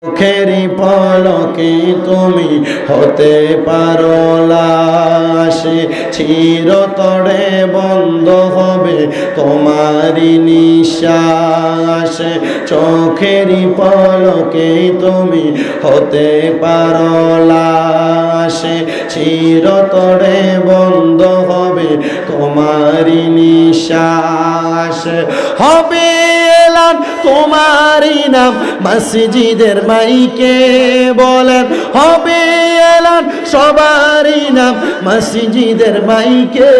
চোখেরই পলকে তুমি হতে পারো লাশ, চিরতরে বন্ধ হবে তোমারই নিঃশ্বাস। চোখেরই পলকে তুমি হতে পারো লাশ, চিরতরে বন্ধ হবে তোমারই নিঃশ্বাস। হবে এলান তোমারই নাম মসজিদের মাইকে বলেন, হবে এলান সবারই নাম মসজিদের মাইকে।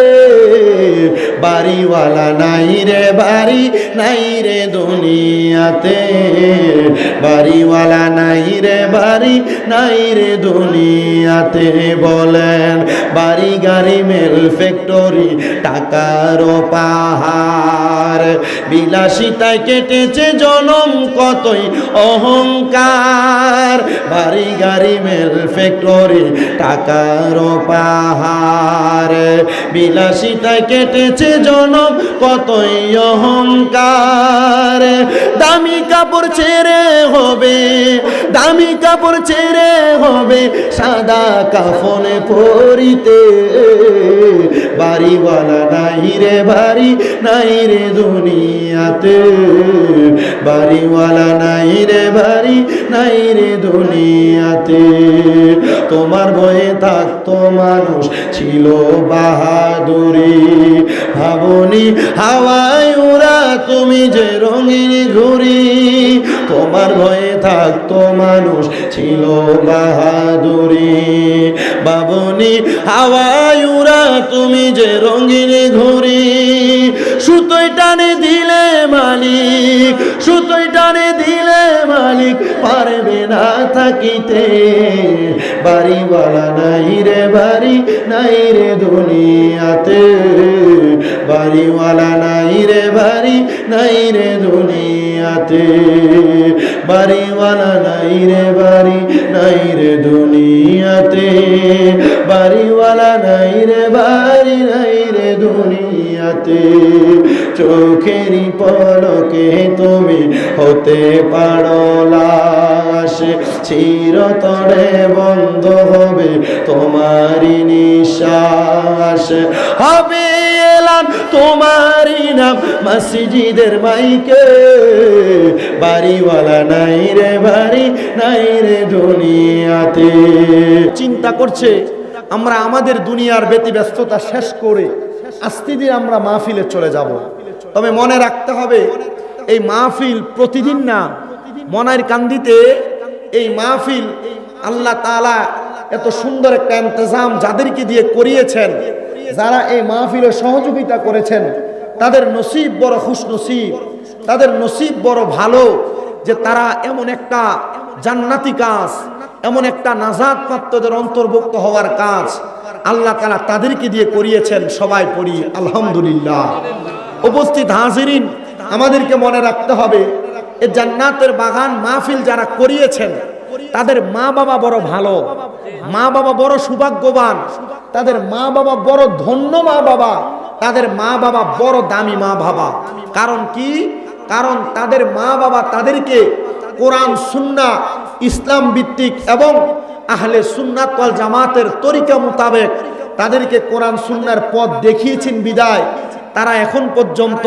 বাড়িওয়ালা নাই রে বাড়ি নাই রে দুনিয়াতে, বাড়িওয়ালা নাই রে বাড়ি নাই রে দুনিয়াতে। বলেন বাড়ি গাড়ি মেল ফ্যাক্টরি টাকারও পাহাড়, বিলাসিতায় কেটেছে জনম কতই অহংকার। বাড়ি গাড়ি মেল ফ্যাক্টরি টাকারও পাহাড়, বিলাসিতায় কেটেছে জনম কতই অহংকার। দামি কাপড় ছেড়ে হবে, দামি কাপড় ছেড়ে হবে সাদা কাফনে পরিতে। বাড়িওয়ালা নাই রে বাড়ি নাই রে দুনিয়াতে, বাড়িওয়ালা নাই রে বাড়ি নাই রে দুনিয়াতে। তোমার ভয়ে থাকতো মানুষ ছিল বাহাদুরি, ভাবনি হাওয়ায় উড়া তুমি যে রঙিন ঘুড়ি। তোমার ভয়ে থাকতো মানুষ ছিল বাহাদুরি, ভাবনি হাওয়ায় উড়া তুমি যে রঙিন ঘুড়ি। সুতোই টানে দিলে মালিক, সুতোই টানে দিলে মালিক পারবে না থাকিতে। বাড়িওয়ালা নাই রে বাড়ি নাই রে দুনিয়াতে, বাড়িওয়ালা নাই রে বাড়ি নাই রে দুনিয়াতে। বাড়িওয়ালা নাই রে বাড়ি নাই রে দুনিয়াতে, বাড়িওয়ালা নাই রে বাড়ি নাই রে দুনিয়াতে। চোখেরই পলকে তুমি হতে পারো লাশ, চিরতরে বন্ধ হবে তোমারই নিঃশ্বাস। হবে এলান তোমারই নাম মসজিদের মাইকে, বাড়িওয়ালা নাই রে বাড়ি নাই রে দুনিয়াতে। চিন্তা করছে আমরা আমাদের দুনিয়ার ব্যতিব্যস্ততা শেষ করে আস্তে ধীরে আমরা মাহফিলে চলে যাব। তবে মনে রাখতে হবে এই মাহফিল প্রতিদিন না। মনের কান্দিতে এই মাহফিল আল্লাহ তাআলা এত সুন্দর একটা ইন্তজাম যাদেরকে দিয়ে করিয়েছেন, যারা এই মাহফিলে সহযোগিতা করেছেন তাদের নসিব বড় খুশনসিব, তাদের নসিব বড় ভালো যে তারা এমন একটা জান্নাতি কাজ, এমন একটা নাজাত প্রাপ্তদের অন্তর্ভুক্ত হওয়ার কাজ আল্লাহ তাআলা তাদেরকে দিয়ে করিয়েছেন। সবাই পড়ি আলহামদুলিল্লাহ। উপস্থিত হাজিরিন, আমাদেরকে মনে রাখতে হবে এই জান্নাতের বাগান মাহফিল যারা করিয়েছেন তাদের মা বাবা বড় ভালো, মা বাবা বড় সৌভাগ্যবান, তাদের মা বাবা বড় ধন্য মা বাবা, তাদের মা বাবা বড় দামি মা বাবা। কারণ কি? কারণ তাদের মা বাবা তাদেরকে কোরআন সুন্নাহ ইসলাম ভিত্তিক এবং আহলে সুন্নাত ওয়াল জামাতের তরিকা মোতাবেক তাদেরকে কোরআন সুন্নাহর পথ দেখিয়েছেন বিদায় তারা এখন পর্যন্ত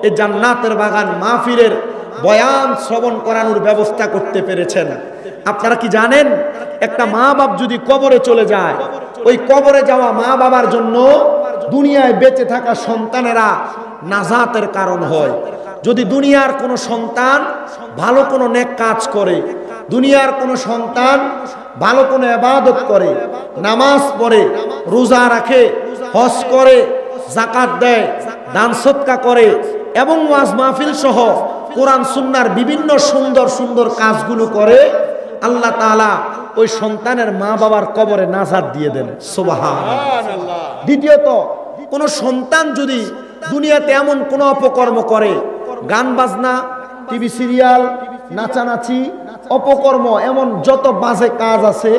এই জান্নাতের বাগান মাহফিলের বয়ান শ্রবণ করানোর ব্যবস্থা করতে পেরেছেন। আপনারা কি জানেন একটা মা বাপ যদি কবরে চলে যায়, ওই কবরে যাওয়া মা বাবার জন্য দুনিয়ায় বেঁচে থাকা সন্তানেরা নাজাতের কারণ হয়। যদি দুনিয়ার কোনো সন্তান ভালো কোনো নেক কাজ করে, দুনিয়ার কোনো সন্তান ভালো কোনো ইবাদত করে, নামাজ পড়ে, রোজা রাখে, হজ করে, যাকাত দেয়, দান সদকা করে এবং ওয়াজ মাহফিল সহ কোরআন সুন্নাহর বিভিন্ন সুন্দর সুন্দর কাজগুলো করে, আল্লাহ তাআলা ওই সন্তানের মা বাবার কবরে নাজাত দিয়ে দেন। সুবহানাল্লাহ। দ্বিতীয়ত, কোন সন্তান যদি দুনিয়াতে এমন কোন অপকর্ম করে, গান বাজনা, টিভি সিরিয়াল, নাচানাচি, অপকর্ম, এমন যত বাজে কাজ আছে,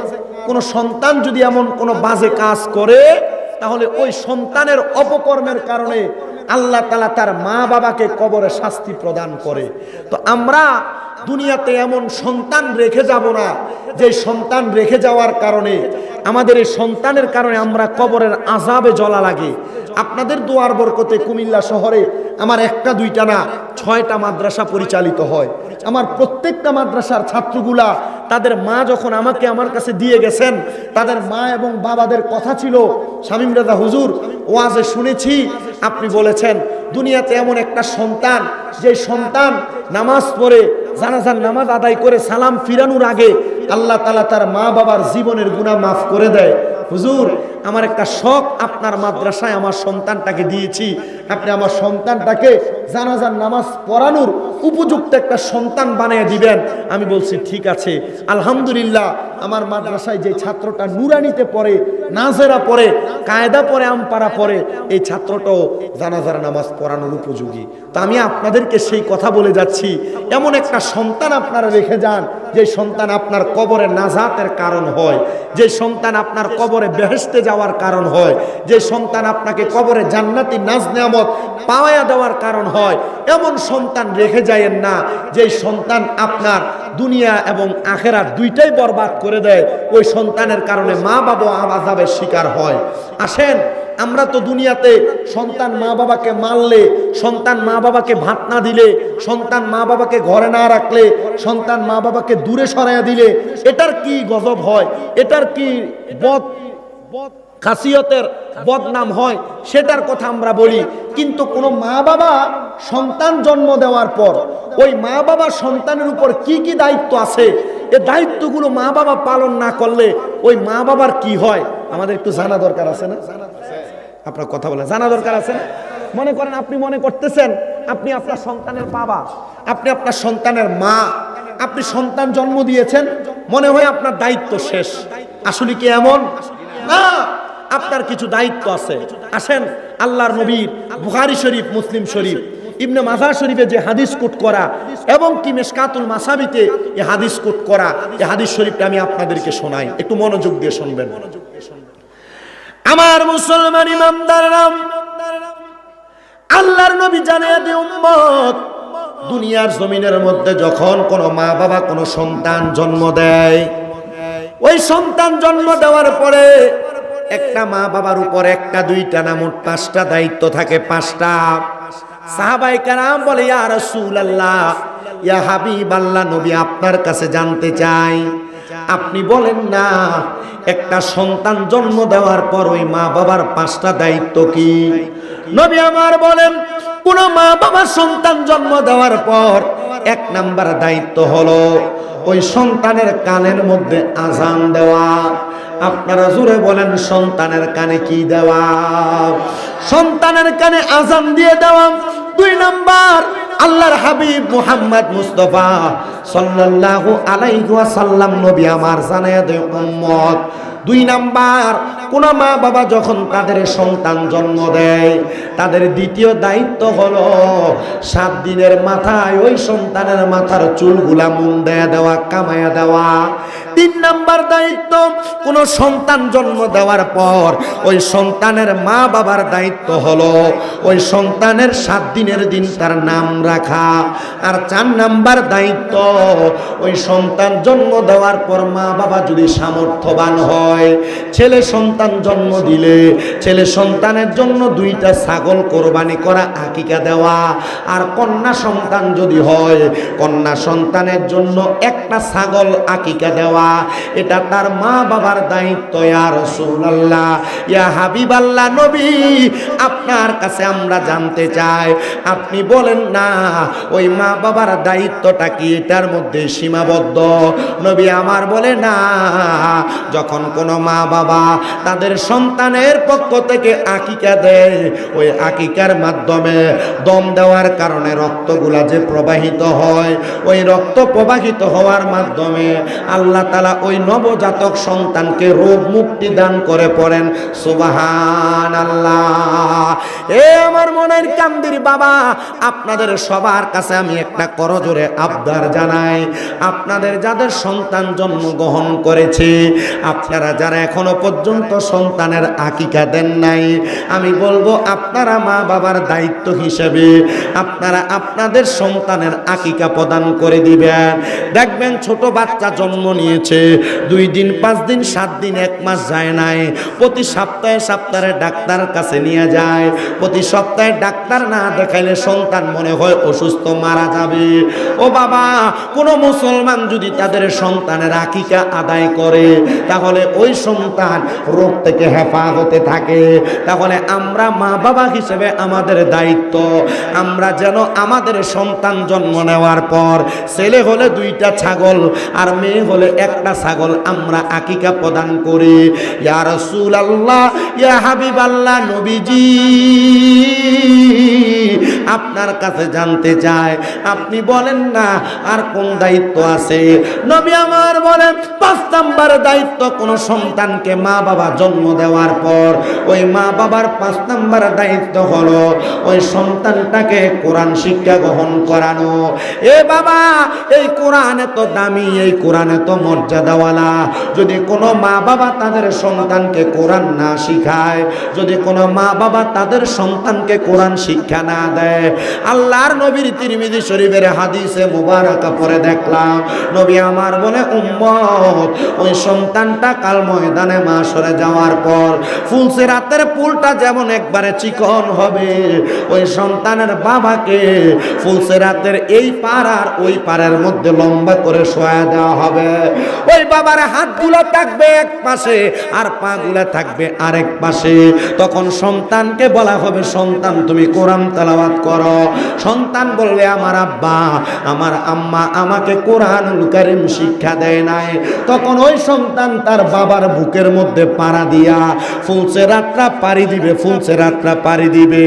কোন সন্তান যদি এমন কোন বাজে কাজ করে, তাহলে ওই সন্তানের অপকর্মের কারণে আল্লাহ তাআলা তার মা বাবাকে কবরে শাস্তি প্রদান করে। তো আমরা দুনিয়াতে এমন সন্তান রেখে যাব না যে সন্তান রেখে যাওয়ার কারণে আমাদের এই সন্তানের কারণে আমরা কবরের আযাবে জ্বলা লাগে। আপনাদের দোয়ার বরকতে কুমিল্লা শহরে আমার একটা দুইটা না 6টা মাদ্রাসা পরিচালিত হয়। আমার প্রত্যেকটা মাদ্রাসার ছাত্রগুলা তাদের মা যখন আমাকে আমার কাছে দিয়ে গেছেন, তাদের মা এবং বাবাদের কথা ছিল, শামীম রাজা হুজুর ওয়াজে শুনেছি আপনি বলেছেন দুনিয়াতে এমন একটা সন্তান, যে সন্তান নামাজ পড়ে জানাজার নামাজ আদায় করে সালাম ফিরানোর আগে আল্লাহ তাআলা তার মা বাবার জীবনের গুনাহ মাফ করে দেয়। হুজুর আমার একটা শখ, আপনার মাদ্রাসায় আমার সন্তানটাকে দিয়েছি, আপনি আমার সন্তানটাকে জানাজার নামাজ পড়ানোর উপযুক্ত একটা সন্তান বানিয়ে দিবেন। আমি বলছি ঠিক আছে। আলহামদুলিল্লাহ আমার মাদ্রাসায় যে ছাত্রটা নুরানিতে পড়ে, নাজেরা পড়ে, কায়দা পড়ে, আমপারা পড়ে, এই ছাত্রটাও জানাজার নামাজ পড়ানোর উপযোগী। তো আমি আপনাদেরকে সেই কথা বলে যাচ্ছি, এমন একটা সন্তান আপনারা রেখে যান যে সন্তান আপনার কবরে নাজাতের কারণ হয়, যে সন্তান আপনার কবরে বেহেশতে যাওয়ার কারণ হয়, যে সন্তান আপনাকে কবরে জান্নাতি নাজ নেয়ামত পাওয়া দেওয়ার কারণ হয়। এমন সন্তান রেখে যায়েন না যে সন্তান আপনার দুনিয়া এবং আখেরাত দুইটাই বরবাদ করে দেয়। ওই সন্তানের কারণে মা বাবা আযাবের শিকার হয়। আসেন, আমরা তো দুনিয়াতে সন্তান মা বাবাকে মারলে, সন্তান মা বাবাকে ভাত না দিলে, সন্তান মা বাবাকে ঘরে না রাখলে, সন্তান মা বাবাকে দূরে সরাইয়া দিলে এটার কি গজব হয়, এটার কি খাসিয়তের বদনাম হয়, সেটার কথা আমরা বলি। কিন্তু কোনো মা বাবা সন্তান জন্ম দেওয়ার পর ওই মা বাবা সন্তানের উপর কি কি দায়িত্ব আছে, এই দায়িত্বগুলো মা বাবা পালন না করলে ওই মা বাবার কি হয় আমাদের একটু জানা দরকার আছে না? আপনার কথা বলে জানা দরকার আছে না? মনে করেন আপনি মনে করতেছেন আপনি আপনার সন্তানের বাবা, আপনি আপনার সন্তানের মা, আপনি সন্তান জন্ম দিয়েছেন, মনে হয় আপনার দায়িত্ব শেষ। আসলে কি এমন না? আপনার কিছু দায়িত্ব আছে। আসেন, আল্লাহর নবীর বুখারী শরীফ, মুসলিম শরীফ, ইবনে মাজাহ শরীফে যে হাদিস কোট করা এবং কি মিশকাতুল মাসাবিতে এই হাদিস কোট করা, এই হাদিস শরীফটা আমি আপনাদেরকে শোনাই, একটু মনোযোগ দিয়ে শুনবেন। আমার মুসলমান ইমানদাররা, আল্লাহর নবী জানিয়ে দেয় উম্মত, দুনিয়ার জমিনের মধ্যে যখন কোনো মা বাবা কোনো সন্তান জন্ম দেয়, ওই সন্তান জন্ম দেওয়ার পরে একটা মা বাবার উপর একটা দুইটা না মোট 5টা দায়িত্ব থাকে। 5টা। সাহাবায়ে কেরাম বলে ইয়া রাসূলুল্লাহ, ইয়া হাবিবাল্লাহ, নবী আপনার কাছে জানতে চাই, আপনি বলেন না একটা সন্তান জন্ম দেওয়ার পর ওই মা বাবার 5টা দায়িত্ব কি? নবী আমার বলেন, কোন মা বাবা সন্তান জন্ম দেওয়ার পর 1 নাম্বার দায়িত্ব হলো ওই সন্তানের কানের মধ্যে আজান দেওয়া। আপনারা জোরে বলেন, সন্তানের কানে কি দেওয়া? সন্তানের কানে আজান দিয়ে দেওয়া। 2 নাম্বার, আল্লাহর হাবিব মুহাম্মদ মুস্তাফা সাল্লাল্লাহু আলাইহি ওয়াসাল্লাম নবী আমার জানায়া দেয় উম্মত, 2 নাম্বার, কোন মা বাবা যখন তাদের সন্তান জন্ম দেয় তাদের দ্বিতীয় দায়িত্ব হলো 7 দিনের মাথায় ওই সন্তানের মাথার চুলগুলা মুন্ডায়া দেওয়া, কামায়া দেওয়া। 3 নাম্বার দায়িত্ব, কোন সন্তান জন্ম দেওয়ার পর ওই সন্তানের মা বাবার দায়িত্ব হলো ওই সন্তানের 7 দিনের দিন তার নাম রাখা। আর 4 নাম্বার দায়িত্ব, ওই সন্তান জন্ম দেওয়ার পর মা বাবা যদি সামর্থ্যবান হয়, ছেলে সন্তান জন্ম দিলে ছেলে সন্তানের জন্য 2টা ছাগল কোরবানি করা, আকিকা দেওয়া। আর কন্যা সন্তান যদি হয়, কন্যা সন্তানের জন্য 1টা ছাগল আকিকা দেওয়া। এটা তার মা বাবার দায়িত্ব। ইয়া রাসূলুল্লাহ, ইয়া হাবিবাল্লাহ, নবী আপনার কাছে আমরা জানতে চাই, আপনি বলেন না ওই মা বাবার দায়িত্বটা কি এটার মধ্যে সীমাবদ্ধ? নবী আমার বলে না, যখন কোনো মা বাবা তাদের সন্তানের পক্ষ থেকে আকিকা দেয়, ওই আকিকার মাধ্যমে দম দেওয়ার কারণে রক্তগুলা যে প্রবাহিত হয়, ওই রক্ত প্রবাহিত হওয়ার মাধ্যমে আল্লাহ তাআলা ওই নবজাতক সন্তানকে রোগ মুক্তি দান করে পড়েন সুবহানাল্লাহ। এ আমার মনের কান্দির বাবা, আপনাদের সবার কাছে আমি একটা করজোরে আবদার জানাই, আপনাদের যাদের সন্তান জন্মগ্রহণ করেছে আপনারা আপনারা যারা এখনো পর্যন্ত সন্তানের আকিকা দেন নাই, আমি বলবো আপনারা মা বাবার দায়িত্ব হিসেবে আপনারা আপনাদের সন্তানের আকিকা প্রদান করে দিবেন। দেখবেন ছোট বাচ্চা জন্ম নিয়েছে, 2 দিন 5 দিন 7 দিন 1 মাস যায় নাই, প্রতি সপ্তাহে সপ্তাহে ডাক্তার কাছে নিয়ে যায়। প্রতি সপ্তাহে ডাক্তার না দেখাইলে সন্তান মনে হয় অসুস্থ, মারা যাবে। ও বাবা, কোনো মুসলমান যদি তাদের সন্তানের আকিকা আদায় করে তাহলে ওই সন্তান রোগ থেকে হেফাজতে থাকে। তাহলে আমরা মা বাবা হিসেবে আমাদের দায়িত্ব, আমরা যেন আমাদের সন্তান জন্ম নেওয়ার পর ছেলে হলে 2টা ছাগল আর মেয়ে হলে 1টা ছাগল আমরা আকিকা প্রদান করি। ইয়া রাসূলুল্লাহ, ইয়া হাবিবাল্লাহ, নবীজি আপনার কাছে জানতে চাই, আপনি বলেন না আর কোন দায়িত্ব আছে? নবী আমার বলেন 5 নাম্বার দায়িত্ব কোন সন্তানকে মা বাবা জন্ম দেওয়ার পর ওই মা বাবার 5 নাম্বার দায়িত্ব হলো ওই সন্তানটাকে কোরআন শিক্ষা গ্রহণ করানো। এ বাবা, এই কোরআন এত দামি, এই কোরআন এত মর্যাদাওয়ালা, যদি কোনো মা বাবা তাদের সন্তানকে কোরআন না শিখায়, যদি কোনো মা বাবা তাদের সন্তানকে কোরআন শিক্ষা না দেয়, আল্লাহর নবীর তিরমিজি শরীফের হাদিসে মুবারাকা পড়ে দেখলাম নবী আমার বলে উম্মত ওই সন্তানটা কাল ময়দানে মাশরে যাওয়ার পর ফুলসিরাতের পুলটা যেমন একবারে চিকন হবে, ওই সন্তানের বাবাকে ফুলসিরাতের এই পার আর ওই পারের মধ্যে লম্বা করে শোয়া দেওয়া হবে। ওই বাবার হাতগুলো থাকবে এক পাশে আর পাগুলো থাকবে আরেক পাশে। তখন সন্তানকে বলা হবে, সন্তান তুমি কোরআন তেলাওয়াত করো। সন্তান বলবে, আমার আব্বা আমার আম্মা আমাকে কোরআনুল কারীম শিক্ষা দেয় নাই। তখন ওই সন্তান তার বাবার বুকের মধ্যে পাড়া দিয়া ফুলসিরাতটা পাড়ি দিবে, ফুলসিরাতটা পাড়ি দিবে।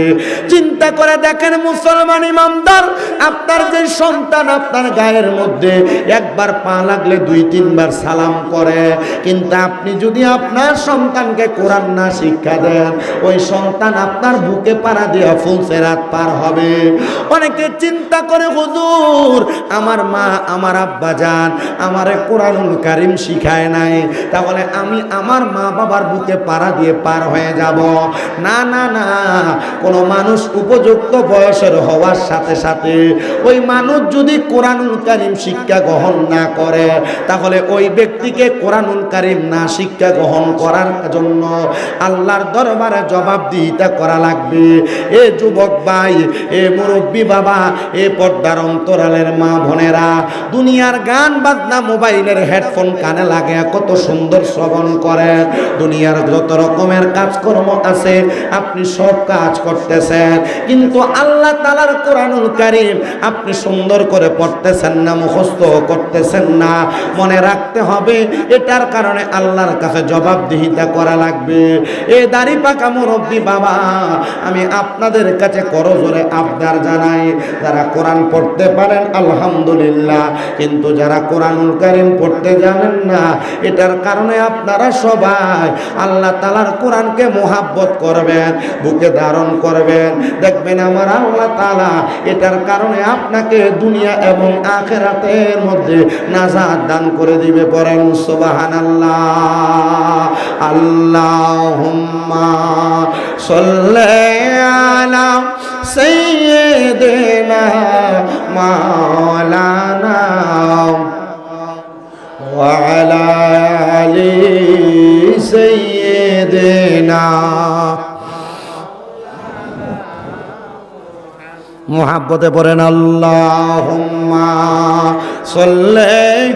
চিন্তা করে দেখেন মুসলমান ইমানদার, আপনার যে সন্তান আপনার গায়ের মধ্যে একবার পা লাগলে 2-3 বার সালাম করে, কিন্তু আপনি যদি আপনার সন্তানকে কোরআন না শিক্ষা দেন, ওই সন্তান আপনার বুকে পাড়া দিয়া ফুলসিরাত পার হবে। অনেকে চিন্তা করে, হুজুর আমার মা আমার আব্বা জান আমারে কোরআনুল কারীম শিখায় নাই, তাহলে আমি আমার মা বাবার বুকে পাড়া দিয়ে পার হয়ে যাব। না না না, কোন মানুষ উপযুক্ত বয়সের হওয়ার সাথে সাথে ওই মানুষ যদি কোরআনুল কারীম শিক্ষা গ্রহণ না করে, তাহলে ওই ব্যক্তিকে কোরআনুল কারীম না শিক্ষা গ্রহণ করার জন্য আল্লাহর দরবারে জবাবদিহিতা করা লাগবে। এ যুবক ভাই, এ মুরব্বী বাবা, এ পর্দার অন্তরালের মা বোনেরা, দুনিয়ার গান বাজনা মোবাইলের হেডফোন কানে লাগে কত সুন্দর শ্রবণ করেন, দুনিয়ার যত রকমের কাজকর্ম আছে আপনি সব কাজ করতেছেন, কিন্তু আল্লাহ তাআলার কোরআনুল কারীম আপনি সুন্দর করে পড়তেছেন না, মুখস্থ করতেছেন না। মনে রাখতে হবে, এটার কারণে আল্লাহর কাছে জবাবদিহিতা করা লাগবে। এ দাড়ি পাকা মুরব্বী বাবা, আমি আপনাদের কাছে করজোরে আবদার জানাই, যারা কোরআন পড়তে পারেন আলহামদুলিল্লাহ, কিন্তু যারা কোরআনুল কারীম পড়তে জানেন না, এটার কারণে আপনারা সবাই আল্লাহ তাআলার কোরআনকে মুহাব্বত করবেন, বুকে ধারণ করবেন। দেখবেন আমার আল্লাহ তাআলা এটার কারণে আপনাকে দুনিয়া এবং আখিরাতের মধ্যে নাজাত দান করে দিবে। পড়েন সুবহানাল্লাহ। আল্লাহুম্মা সাল্লি আলা সাইয়্যিদিনা মাওলানা ওয়া আলা আলি সাইয়্যিদিনা। মুহাব্বতে পড়েন আল্লাহুম্মা সাল্লি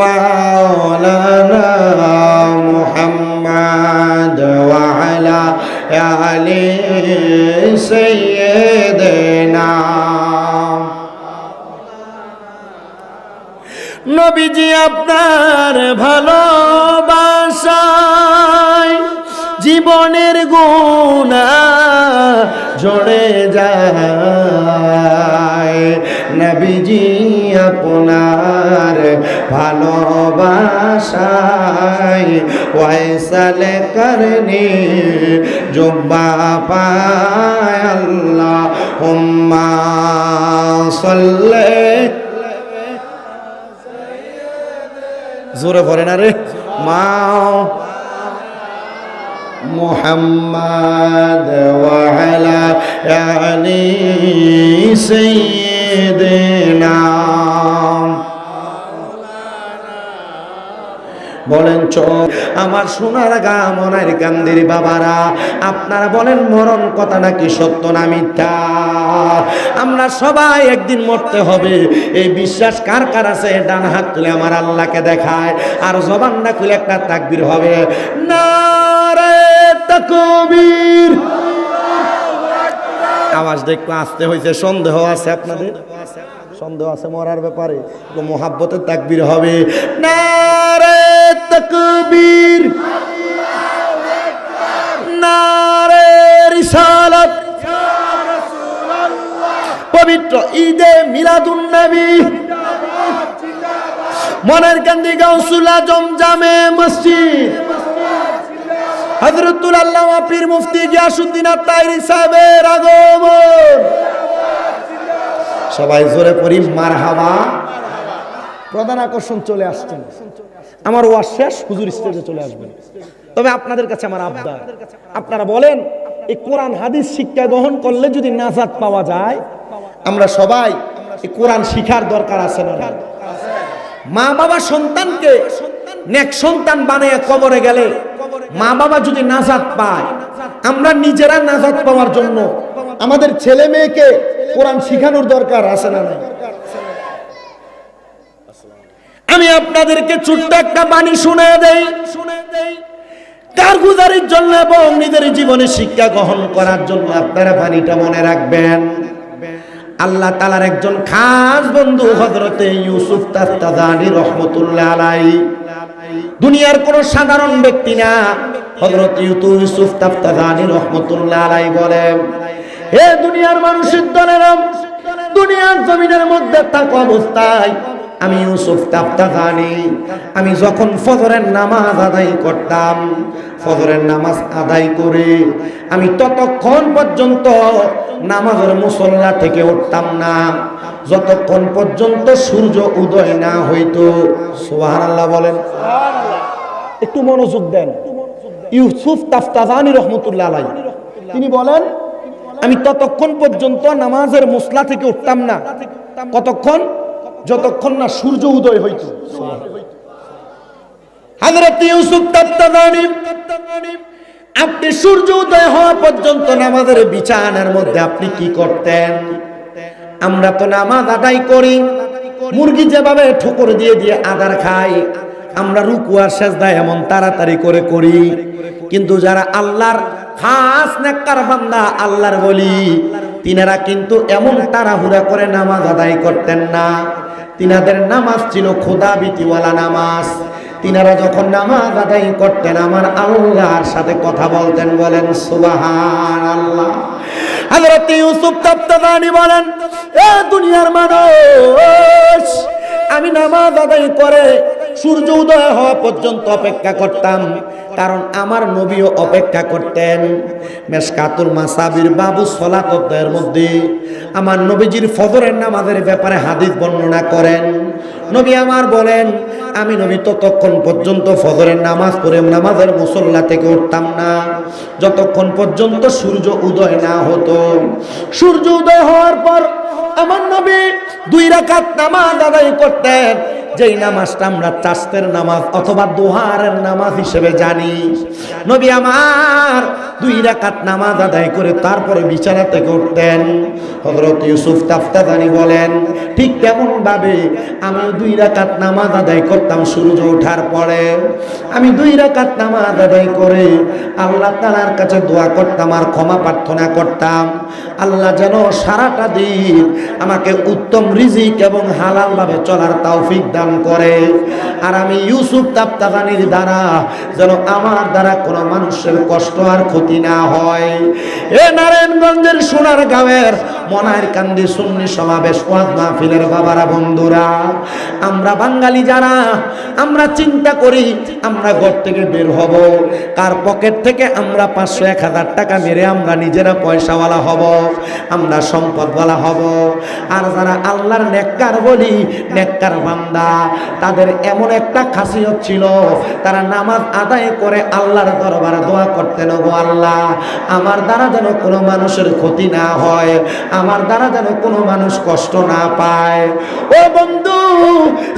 মাওলানা মুহাম্মদ ওয়া আলা আলি সাইয়্যিদিনা। নবীজি আপনার ভালোবাসায় জীবনের গুনাহ ঝরে যায়, নবীজি আপনার ভালোবাসায় ওয়াইসালে করনি জুব্বা পায়। আল্লাহুম্মা সাল্লি জোরে পড়ে না রে, মা মুহাম্মাদ ওয়া আলা আলি সাইয়্যিদিনা। বলেন চোখ আমার সোনার গা মনের কান্দির বাবারা, আপনারা বলেন মরণ কথা নাকি সত্য না মিথ্যা? আমরা সবাই একদিন মরতে হবে, এই বিশ্বাস কার কার আছে? ডান হাত তুলে আমার আল্লাহকে দেখায়, আর জবান না খুলে একটা তাকবীর হবে, নারে তাকবীর। আওয়াজ দেখো আসতে হয়েছে, সন্দেহ আছে আপনাদের? সন্দেহ আছে মরার ব্যাপারে? মোহাব্বতের তাকবীর হবে, নারে তাকবীর, নারে রিসালাত। পবিত্র ঈদে মিলাদুন নবী, মনের কান্দি গাউসুল আজম জামে মসজিদ, হযরতুল আল্লামা পীর মুফতি গিয়াসউদ্দিন আত-তাহেরি সাহেবের আগমন। সবাই জোরে পড়ি মারহাবা। প্রধান আকর্ষণ চলে আসছেন, আমার ওয়াজ শেষ, হুজুর স্টেজে চলে আসবেন। তবে আপনাদের কাছে আমার আবদার, আপনারা বলেন এই কোরআন হাদিস শিক্ষা গ্রহণ করলে যদি নাজাত পাওয়া যায়, আমরা সবাই এই কোরআন শিখার দরকার আছে না? মা বাবা সন্তানকে নেক সন্তান বানিয়ে কবরে গেলে মা বাবা যদি নাজাত পায়, আমরা নিজেরা নাজাত পাওয়ার জন্য আমাদের ছেলে মেয়েকে কোরআন শিখানোর দরকার আছে না? আমি আপনাদেরকে ছোট্ট একটা বাণী শুনে দেই, কারগুজারির জন্য এবং নিজের জীবনে শিক্ষা গ্রহণ করার জন্য আপনারা বাণীটা মনে রাখবেন। আল্লাহ তাআলার একজন খাস বন্ধু হযরতে ইউসুফ তাফতাজানি রহমাতুল্লাহ আলাইহি, দুনিয়ার কোন সাধারণ ব্যক্তি না, হযরত ইউসুফ তাফতাজানি রহমাতুল্লাহ আলাইহি বলেন, হে দুনিয়ার মানুষের দলেরা, দুনিয়ার জমিনের মধ্যে থাকা অবস্থায় আমি ইউসুফ তাফতাজানি, আমি যখন ফজরের নামাজ আদায় করতাম, ফজরের নামাজ আদায় করে আমি ততক্ষণ পর্যন্ত নামাজের মুসল্লা থেকে উঠতাম না যতক্ষণ পর্যন্ত সূর্য উদয় না হইতো। সুবহানাল্লাহ বলেন। একটু মনোযোগ দেন। ইউসুফ তাফতাজানি রহমাতুল্লাহ আলাইহি তিনি বলেন, আমি ততক্ষণ পর্যন্ত নামাজের মুসল্লা থেকে উঠতাম না, কতক্ষণ? যতক্ষণ না সূর্য উদয় হইতো। হযরত ইউসুফ তাফতাজানি, আপনি সূর্য উদয় হওয়া পর্যন্ত নামাজের বিছানার মধ্যে আপনি কি করতেন? আমরা তো নামাজ আদায় করি, মুরগি যেভাবে ঠোকর দিয়ে দিয়ে আদার খায়, আমরা রুকু আর সিজদা এমন তাড়াতাড়ি করে করি, কিন্তু যারা আল্লাহর খাস নেককার বান্দা, আল্লাহর ওলি, তিনারা কিন্তু এমন তাড়াহুড়া করে নামাজ আদায় করতেন না। তিনাদের নামাজ ছিল খোদাবিতিওয়ালা নামাজ। তিনারা যখন নামাজ আদায় করতেন আমার আল্লাহর সাথে কথা বলতেন। বলেন সুবহানাল্লাহ। হযরত ইউসুফ তাফতাজানি বলেন, এ দুনিয়ার মানুষ, আমি নামাজ আদায় করে সূর্য উদয় হওয়া পর্যন্ত অপেক্ষা করতাম, কারণ আমার নবীও অপেক্ষা করতেন। মেশকাতুল মাসাবির বাবু সলাতের মধ্যে আমার নবীজির ফজরের নামাজের ব্যাপারে হাদিস বর্ণনা করেন। নবী আমার বলেন, আমি নবী ততক্ষণ পর্যন্ত ফজরের নামাজ পড়ে নামাজের মুসল্লা থেকে উঠতাম না যতক্ষণ পর্যন্ত সূর্য উদয় না হতো। সূর্য উদয় হওয়ার পর আমার নবী 2 রাকাত নামাজ আদায় করতেন, যেই নামাজটা আমরা চাষতের নামাজ অথবা দোহারের নামাজ হিসেবে জানি। নবী আমার 2 রাকাত নামাজ আদায় করে তারপরে বিছানা থেকে উঠতেন। হযরত ইউসুফ তাফতাজানি বলেন, ঠিক তেমন ভাবে আমি 2 রাকাত নামাজ আদায় করতাম সূর্য ওঠার পরে। আমি 2 রাকাত নামাজ আদায় করে আল্লাহ তাআলার কাছে দোয়া করতাম আর ক্ষমা প্রার্থনা করতাম, আল্লাহ যেন সারাটা দিন আমাকে উত্তম রিজিক এবং হালাল ভাবে চলার তৌফিক দান করে। আর আমি ইউসুফ তাফতাজানির দ্বারা যেন আমার দ্বারা কোনো মানুষের কষ্ট আর ক্ষতি না হয়। এ নারায়ণগঞ্জের সোনারগাঁওয়ের মনার কান্দি সুন্নি সমাবেশ ওয়াজ মাহফিলের বাবারা, বন্ধুরা, আমরা বাঙালি যারা, আমরা চিন্তা করি আমরা ঘর থেকে বের হব, কার পকেট থেকে আমরা 500-1000 টাকা মেরে আমরা নিজেরা পয়সাওয়ালা হব, আমরা সম্পদওয়ালা হব। আর যারা আল্লাহর নেককার বলি, নেককার বান্দা, তাদের এমন একটা খাসিয়ত ছিল, তারা নামাজ আদায় করে আল্লাহর দরবারে দোয়া করতেন, গো আল্লাহ আমার দ্বারা যেন কোনো মানুষের ক্ষতি না হয়, আমার দ্বারা যেন কোনো মানুষ কষ্ট না পায়। ও বন্ধু,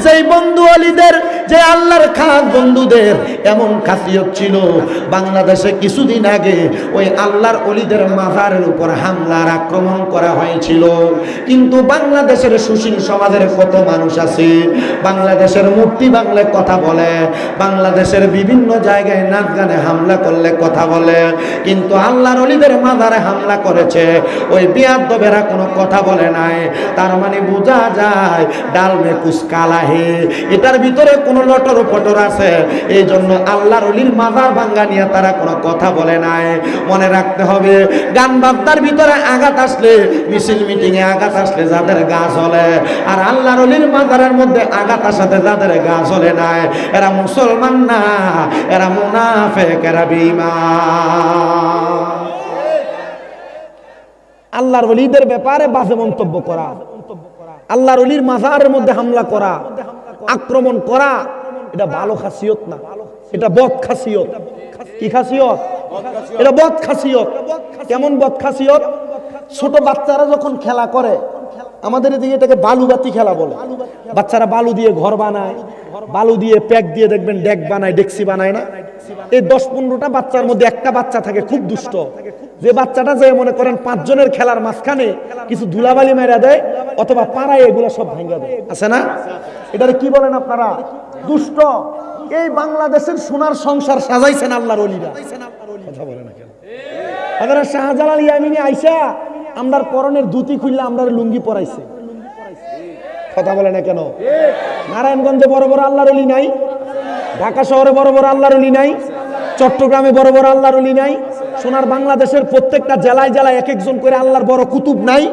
সেই বন্ধু ওলিদের, যে আল্লাহর খাস বন্ধুদের এমন খাসিয়ত ছিল, বাংলাদেশে কিছুদিন আগে ওই আল্লাহর ওলিদের মাজারের উপর হামলার আক্রমণ করা হয়েছিল। কিন্তু বাংলাদেশের সুশীল সমাজের কত মানুষ আছে, বাংলাদেশের মুফতি বাংলায় কথা বলে, বাংলাদেশের বিভিন্ন জায়গায় নাচ গানে হামলা করলে কথা বলে, কিন্তু আল্লাহর ওলিদের মাজারে হামলা করেছে ওই বিয়াদ্দবেরা কোনো কথা বলে নাই। তার মানে বোঝা যায় ডাল মে কুছ কালা হে, এটার ভিতরে কোনো লটর পটর আছে, এই জন্য আল্লাহর ওলির মাজার ভাঙ্গা নিয়ে তারা কোনো কথা বলে নাই। মনে রাখতে হবে, গান বাজনার ভিতরে আঘাত আসলে, মিছিল মিটিং এ আঘাত আসলে যাদের গা জ্বলে, আর আল্লাহর ওলির মাজারের মধ্যে আঘাত আসাতে যাদের গা জ্বলে নাই, এরা মুসলমান না, এরা মুনাফিক, এরা বেঈমান। আল্লাহর ওলিদের ব্যাপারে বাজে মন্তব্য করা, আল্লাহর ওলির মাজারের মধ্যে হামলা করা, আক্রমণ করা, এটা ভালো খাসিয়ত না, এটা বদ খাসিয়ত। কি খাসিয়ত? এটা বদ খাসিয়ত। কেমন বদ খাসিয়ত? ছোট বাচ্চারা যখন খেলা করে, আমাদের এদিকে এটাকে বালুবাতি খেলা বলে, বাচ্চারা বালু দিয়ে ঘর বানায়, বালু দিয়ে প্যাক দিয়ে দেখবেন ডেক বানায়, ডেক্সি বানায় না? এই 10-15টা বাচ্চার মধ্যে একটা বাচ্চা থাকে খুব দুষ্ট, যে বাচ্চাটা যে মনে করেন 5 জনের খেলার মাঝখানে কিছু ধুলাবালি মেরা দেয় অথবা পাড়ায় এগুলা সব ভাঙা দেয়, আছে না? এটারে কি বলেন আপনারা? দুষ্ট। এই বাংলাদেশের সোনার সংসার সাজাইছেন আল্লাহর ওলিরা, কথা বলে না কেন? আপনারা শাহজালাল ইয়ামিনী আইসা আমরার পরনের ধুতি খুললে আমরার লুঙ্গি পরাইছে, কথা বলে না কেন? নারায়ণগঞ্জে বড় বড় আল্লাহর ওলি নাই? ঢাকা শহরে বড় বড় আল্লাহর ওলি নাই? চট্টগ্রামে বড় বড় আল্লাহর ওলি নাই? সোনার বাংলাদেশের প্রত্যেকটা জেলায় জেলায় এক একজন করে আল্লাহর বড় কুতুব নাই?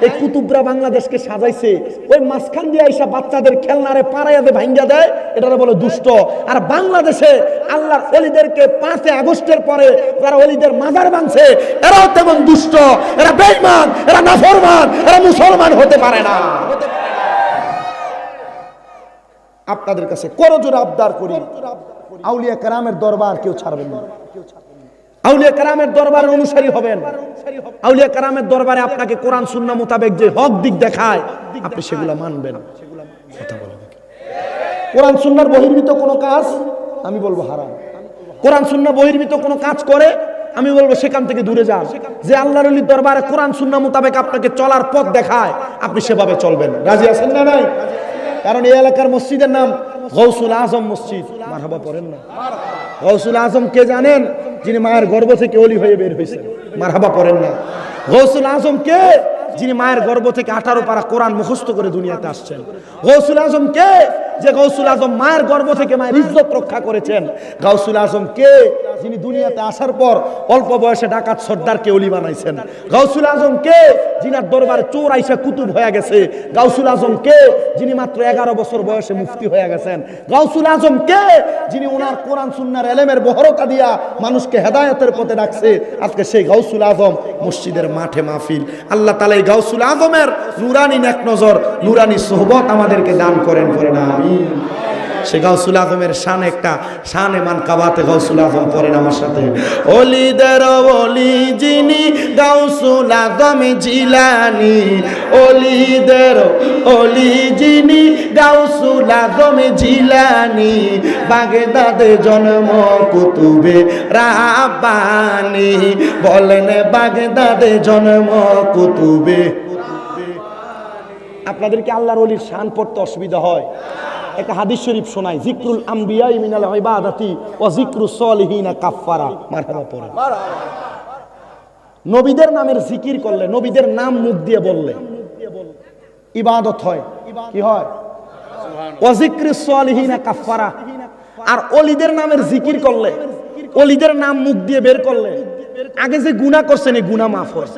এই কুতুবরা বাংলাদেশকে সাজাইছে, ওই মাঝখান দিয়ে আইসা বাচ্চাদের খেলনারে পাড়াইয়াতে ভাঙ্গা দেয়, এটারে বলে দুষ্ট। আর বাংলাদেশে আল্লাহর ওলিদেরকে 5 আগস্টের পরে যারা ওলিদের মাজার ভাঙছে, এরাও তেমন দুষ্ট, এরা বেঈমান, এরা নাফরমান, এরা মুসলমান হতে পারে না। আপনাদের কাছে করজোড়ে আবদার করি, আউলিয়া কেরামের দরবার কেউ ছাড়বেন না। আউলিয়া কেরামের দরবারের অনুসারী হবেন। আউলিয়া কেরামের দরবারে আপনাকে কোরআন সুন্নাহ মোতাবেক যে হক দিক দেখায়, আপনি সেগুলো মানবেন। কথা বলেন, কোরআন সুন্নাহর বহির্ভূত কোনো কাজ আমি বলবো হারাম। কোরআন সুন্নাহ বহির্ভূত কোনো কাজ করে আমি বলবো সেখান থেকে দূরে যান। যে আল্লাহর ওলির দরবারে কোরআন সুন্নাহ মোতাবেক আপনাকে চলার পথ দেখায়, আপনি সেভাবে চলবেন। রাজি আছেন না? নাই? কারণ এই এলাকার মসজিদের নাম গৌসুল আজম মসজিদ। মারহাবা পড়েন না? গৌসুল আজম কে জানেন? যিনি মায়ের গর্ভ থেকে ওলি হয়ে বের হয়েছেন। মারহাবা পড়েন না? গৌসুল আজম কে? যিনি মায়ের গর্ভ থেকে 18 পারা কোরআন মুখস্থ করে দুনিয়াতে আসছেন। গৌসুল আজম কে? যে গৌসুল আজম মায়ের গর্ভ থেকে মায়ের ইজ্জত রক্ষা করেছেন। গৌসুল আজম কে? যিনি দুনিয়াতে আসার পর অল্প বয়সে ডাকাত সর্দারকে ওলি বানাইছেন। গৌসুল আজম কে? যিনার দরবারে চোর আইসা কুতুব হয়ে গেছে। গৌসুল আজম কে? যিনি মাত্র 11 বছর বয়সে মুফতি হয়ে গেছেন। গৌসুল আজম কে? যিনি ওনার কোরআন সুন্নাহর এলেমের বহরতা দিয়া মানুষকে হেদায়েতের পথে ডাকছে। আজকে সেই গৌসুল আজম মসজিদের মাঠে মাহফিল। আল্লাহ তাআলা এই গৌসুল আজমের নুরানি নেক নজর, নুরানি সোহবত আমাদেরকে দান করেন না। আমিন। সে গাউসুল আজমের শান একটা শানে মানকাবাতে গাউসুল আজম পড়েন আমার সাথে। ওলিদের ওলি যিনি গাউসুল আজম জিলানী, ওলিদের ওলি যিনি গাউসুল আজম জিলানী, বাগদাদে জন্ম কুতুবে রাব্বানী, বলেন বাগদাদে জন্ম কুতুবে। আপনাদেরকে আল্লাহর ওলির শান পড়তে অসুবিধা হয়? একটা হাদিস শরীফ শোনায়, জিকরুল আম্বিয়া মিনাল ইবাদাতি ওয়া জিকরুস সলিহিনা কাফারা। মারহাবা পড়েন। নবীদের নামের জিকির করলে, নবীদের নাম মুখ দিয়ে বললে ইবাদত হয়। কি হয়? ওয়া জিকরুস সলিহিনা কাফারা। আর ওলিদের নামের জিকির করলে, ওলিদের নাম মুখ দিয়ে বের করলে আগে যে গুনাহ করছেন এই গুনাহ মাফ হয়।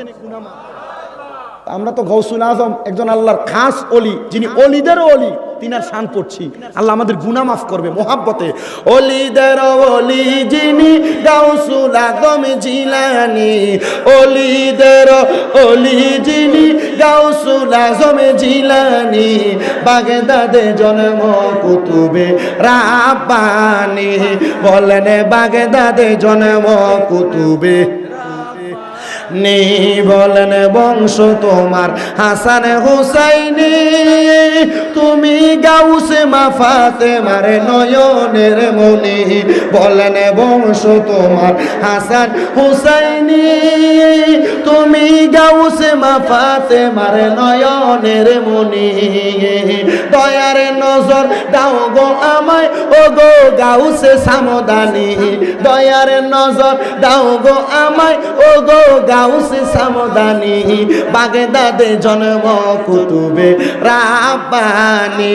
আমরা তো গৌসুল আজম একজন আল্লাহর খাস ওলি, যিনি ওলিদের ওলি, তিনার শান পড়ছি, আল্লাহ আমাদের গুনাহ মাফ করবে মোহাব্বতে। অলিদের অলি যিনি গাউসুল আজম জিলানী, অলিদের অলি যিনি গাউসুল আজম জিলানী, বাগদাদে জন্ম কুতুবে রাব্বানী। বলেন বাগদাদে জন্ম কুতুবে নি, বলেন বংশ তোমার হাসান হুসাইনি, তুমি গাউসে মা ফাতেমার নয়নের মনি। বলেন বংশ তোমার হাসান হুসাইনি, তুমি গাউসে মা ফাতেমার নয়নের মনি। দয়ার নজর দাও গো আমায় ও গো গাউসে সামদানি, দয়ার নজর দাও গো আমায় ও গো গাউসে সামদানি, বাগদাদে জন্ম কুতুবে রাব্বানী,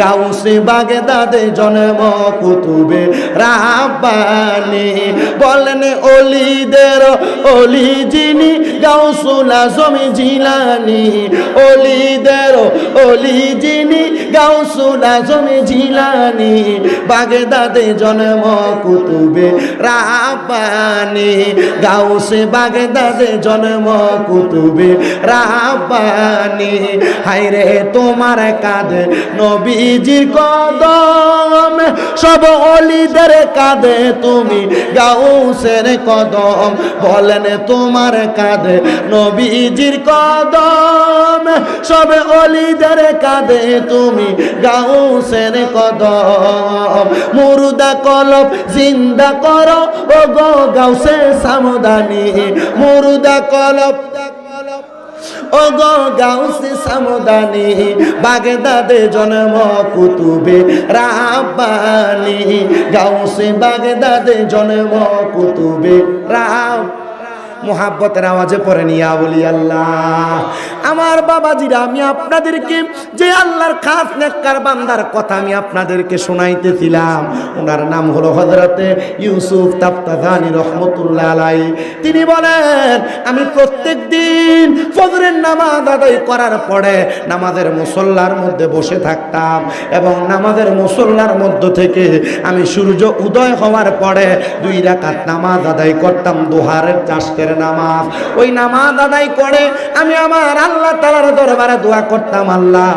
গাউসে বাগদাদে জন্ম কুতুবে রাব্বানী। বলেন অলিদের অলি যিনি গাউসুল আজম জিলানী, অলিদের অলি যিনি গাউসুল আজম জিলানী, বাগদাদে জন্ম কুতুবে রাব্বানী, গাউসে বাগদাদে জন্ম কুতুবে রাব্বানী। হায়রে তোমার কাঁধে নবীজির কদম, সব অলিদের কাঁধে তুমি গাউসের কদম। বলেন তোমার কাঁধে নবীজির কদম, সব অলিদের কাঁধে তুমি গাউসের কদম। মুর্দা কলব জিন্দা করো ও গো গাউসে সামদানি, মুর্দা কলব ও গো গাউসে সামদানি, বাগদাদে জন্ম কুতুবে রাব্বানী, গাউসে বাগদাদে জন্ম কুতুবে রাব্বানী। মোহাব্বতের আওয়াজে পড়ে নিয়া বলি আল্লাহ। আমার বাবাজিরা, আমি আপনাদেরকে যে আল্লাহর খাস নেককার বান্দার কথা আমি আপনাদেরকে শোনাইতেছিলাম, ওনার নাম হলো হযরতে ইউসুফ তাফতাজানী রহমতুল্লাহ আলাইহি। তিনি বলেন, আমি প্রত্যেক দিন ফজরের নামাজ আদায় করার পরে নামাজের মুসল্লার মধ্যে বসে থাকতাম এবং নামাজের মুসল্লার মধ্য থেকে আমি সূর্য উদয় হওয়ার পরে 2 রাকাত নামাজ আদায় করতাম, দুহারের চাষের নামাজ। ওই নামাজ আদায় করে আমি আমার আল্লাহ তাআলার দরবারে দোয়া করতাম, আল্লাহ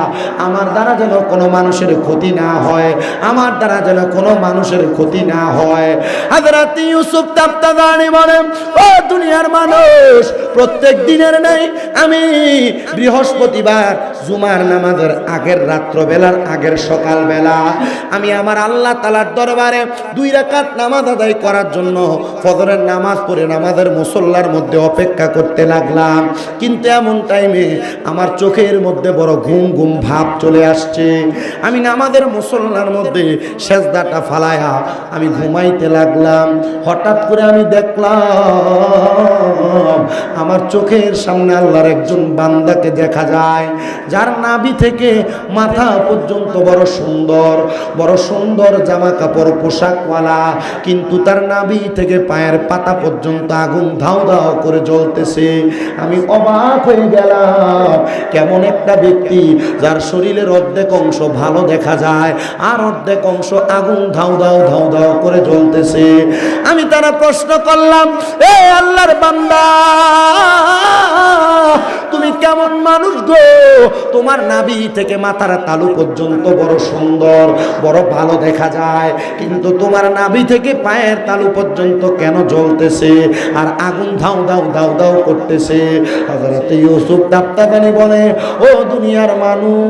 আমার দ্বারা যেন কোনো মানুষের ক্ষতি না হয়, আমার দ্বারা যেন কোনো মানুষের ক্ষতি না হয়। হযরত ইউসুফ তাফতাজানী বলেন, ও দুনিয়ার মানুষ, প্রত্যেক দিনের নেই আমি বৃহস্পতিবার জুমার নামাজের আগের রাত্রবেলার আগের সকালবেলা আমি আমার আল্লাহ তাআলার দরবারে 2 রাকাত নামাজ আদায় করার জন্য ফজরের নামাজ পড়ে নামাজের মুসল্লার মধ্যে অপেক্ষা করতে লাগলাম। কিন্তু এমন টাইমে আমার চোখের মধ্যে বড় ঘুম ঘুম ভাব চলে আসছে। আমি নামাজের মুসল্লার মধ্যে সেজদাটা ফালায়া আমি ঘুমাইতে লাগলাম। হঠাৎ করে আমি দেখলাম আমার চোখের সামনে আল্লাহর একজন বান্দাকে দেখা যায়, যার নাভি থেকে মাথা পর্যন্ত বড় সুন্দর জামা কাপড় পোশাকওয়ালা, কিন্তু তার নাভি থেকে পায়ের পাতা পর্যন্ত আগুন ধাউ ধাউ করে জ্বলতেছে। আমি অবাক হয়ে গেলাম, কেমন একটা ব্যক্তি যার শরীরের অর্ধেক অংশ ভালো দেখা যায় আর অর্ধেক অংশ আগুন ধাউ ধাউ করে জ্বলতেছে। আমি তারা প্রশ্ন করলাম, এ আল্লাহর বান্দা, তুমি কেমন মানুষ গো? তোমার নাভি থেকে মাথার তালু পর্যন্ত বড় সুন্দর বড় ভালো দেখা যায়, কিন্তু তোমার নাভি থেকে পায়ের তালু পর্যন্ত কেন জ্বলতেছে আর আগুন ধাউ ধাউ করতেছে? হযরত ইউসুফ তাফতাজানী বলে, ও দুনিয়ার মানুষ,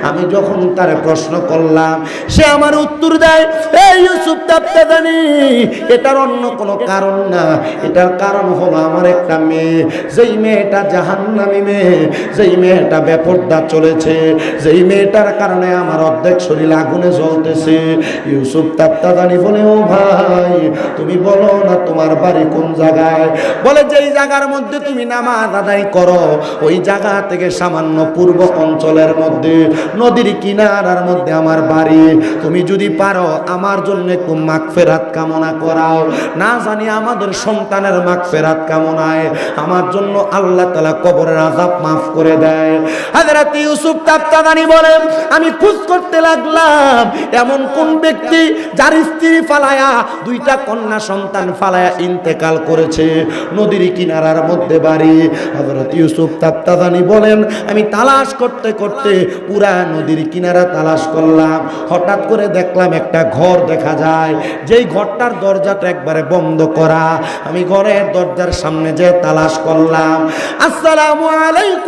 আমি যখন তার প্রশ্ন করলাম সে আমার উত্তর দেয়, এই ইউসুফ তাফতাজানী, এটার অন্য কোনো কারণ না, এটার কারণ হলো আমার একটা মেয়ে, যেই মেয়েটা জাহান্নামী মেয়ে, যেই মেয়েটা বেপরদা চলেছে, যেই মেয়েটার কারণে আমার অর্ধেক শরীর আগুনে জ্বলতেছে। ইউসুফ তাফতাজানী বলে, ও ভাই, তুমি বলো না তোমার বাড়ি কোন জায়গায়? বলে, যেই জায়গার মধ্যে তুমি নামাজ আদায় করো ওই জায়গা থেকে সামান্য পূর্ব অঞ্চলের মধ্যে নদীর কিনারার মধ্যে আমার বাড়ি, তুমি যদি পারো আমার জন্য একটু মাগফিরাত কামনা করাও। না জানি আমাদের সন্তানের মাগফিরাত কামনায় আমার জন্য আল্লাহ তাআলা কবরের আযাব মাফ করে দেয়। হযরত ইউসুফ তাফতাদানি বলেন, আমি খোঁজ করতে লাগলাম এমন কোন ব্যক্তি যার স্ত্রী ফালায়া, দুইটা কন্যা সন্তান ফালায়া ইন্তেকাল করেছে, নদীর কিনারার মধ্যে বাড়ি। হযরত ইউসুফ তাফতাদানি বলেন, আমি তালাশ করতে করতে পুরা নদীর কিনারা তালাশ করলাম। হঠাৎ করে দেখলাম একটা ঘর দেখা যায়, যেই ঘরটার দরজাটা একবারে বন্ধ করা। আমি ঘরের দরজার সামনে যে তালাশ করলাম। আসসালামু আলাইকুম।